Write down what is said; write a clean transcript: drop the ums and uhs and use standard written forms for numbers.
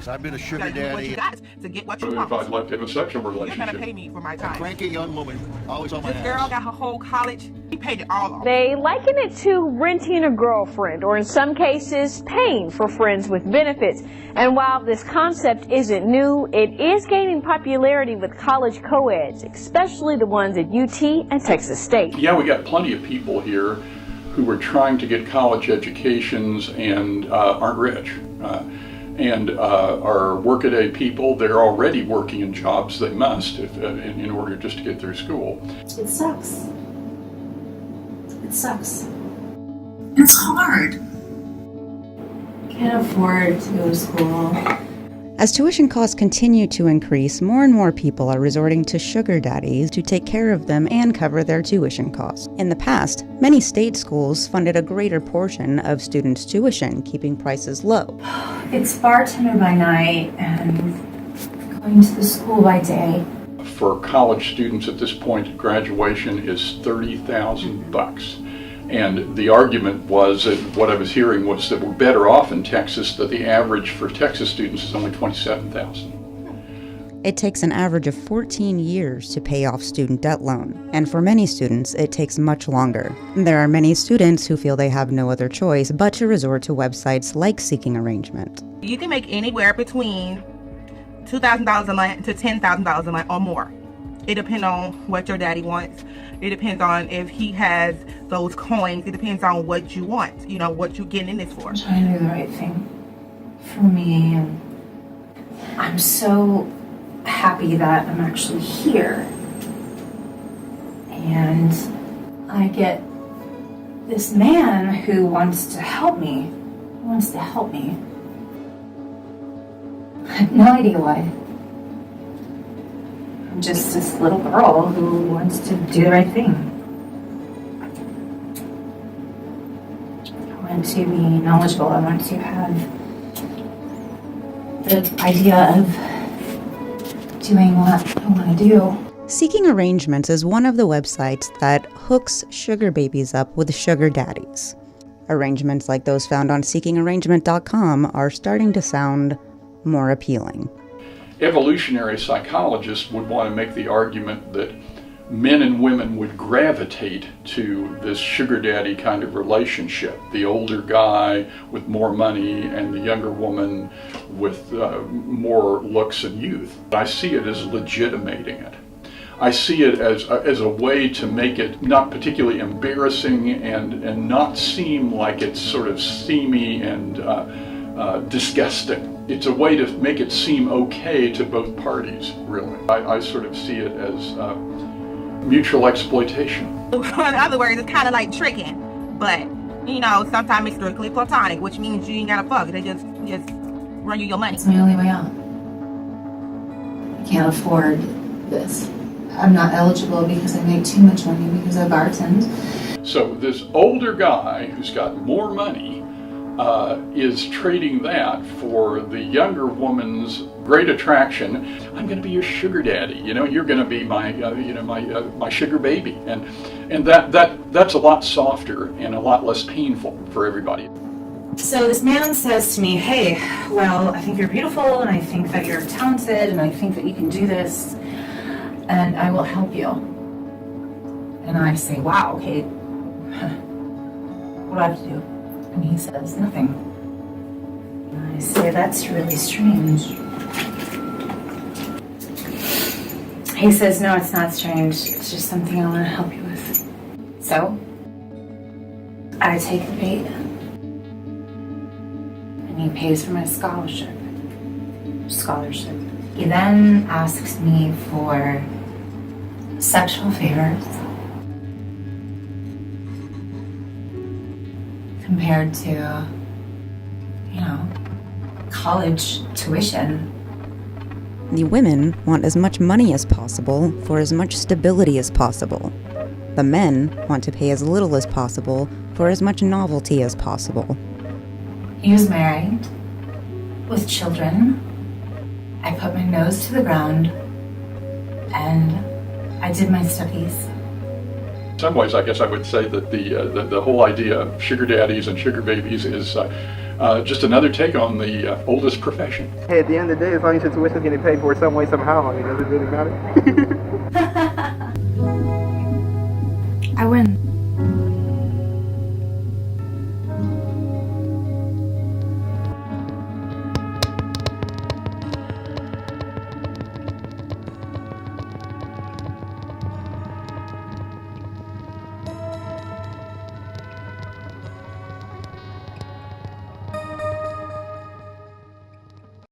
daddies. I've been a sugar You gotta do what you daddy. got to get what you If want. I'd like to have a sexual You're relationship. gonna pay me for my time. Cranky young woman, always on my This girl ass. got her whole college. He paid it all off. They liken it to renting a girlfriend, or in some cases, paying for friends with benefits. And while this concept isn't new, it is gaining popularity with college co-eds, especially the ones at UT and Texas State. Yeah, we got plenty of people here who are trying to get college educations and aren't rich. And are workaday people. They're already working in jobs they must in order just to get through school. It sucks. It sucks. It's hard. Can't afford to go to school. As tuition costs continue to increase, more and more people are resorting to sugar daddies to take care of them and cover their tuition costs. In the past, many state schools funded a greater portion of students' tuition, keeping prices low. It's bartender by night and going to the school by day. For college students at this point at graduation is $30,000. And the argument was that what I was hearing was that we're better off in Texas, that the average for Texas students is only $27,000. It takes an average of 14 years to pay off student debt loan, and for many students, it takes much longer. There are many students who feel they have no other choice but to resort to websites like Seeking Arrangement. You can make anywhere between $2,000 a month to $10,000 a month or more. It depends on what your daddy wants. It depends on if he has those coins. It depends on what you want, you know, what you're getting in this for. I'm trying to do the right thing for me, and I'm so happy that I'm actually here. And I get this man who wants to help me. He wants to help me. I have no idea why. I'm just this little girl who wants to do the right thing. I want to be knowledgeable. I want to have the idea of doing what I want to do. Seeking Arrangements is one of the websites that hooks sugar babies up with sugar daddies. Arrangements like those found on seekingarrangement.com are starting to sound more appealing. Evolutionary psychologists would want to make the argument that men and women would gravitate to this sugar daddy kind of relationship. The older guy with more money and the younger woman with more looks and youth. I see it as legitimating it. I see it as a way to make it not particularly embarrassing and not seem like it's sort of steamy and disgusting. It's a way to make it seem okay to both parties, really. I sort of see it as mutual exploitation. In other words, it's kind of like tricking, but you know, sometimes it's strictly platonic, which means you ain't gotta fuck. They just run you your money. It's my only way out. I can't afford this. I'm not eligible because I make too much money because I bartend. So this older guy who's got more money is trading that for the younger woman's great attraction. I'm going to be your sugar daddy. You know, you're going to be my, my sugar baby, and that's a lot softer and a lot less painful for everybody. So this man says to me, hey, well, I think you're beautiful, and I think that you're talented, and I think that you can do this, and I will help you. And I say, wow, okay, what do I have to do? And he says, nothing. And I say, that's really strange. He says, no, it's not strange. It's just something I want to help you with. So, I take the bait. And he pays for my scholarship. He then asks me for sexual favors. Compared to, college tuition. The women want as much money as possible for as much stability as possible. The men want to pay as little as possible for as much novelty as possible. He was married, with children. I put my nose to the ground, and I did my studies. In some ways, I guess I would say that the whole idea of sugar daddies and sugar babies is Just another take on the oldest profession. Hey, at the end of the day, as long as your tuition's getting paid for some way, somehow, I mean, does it really matter? I win.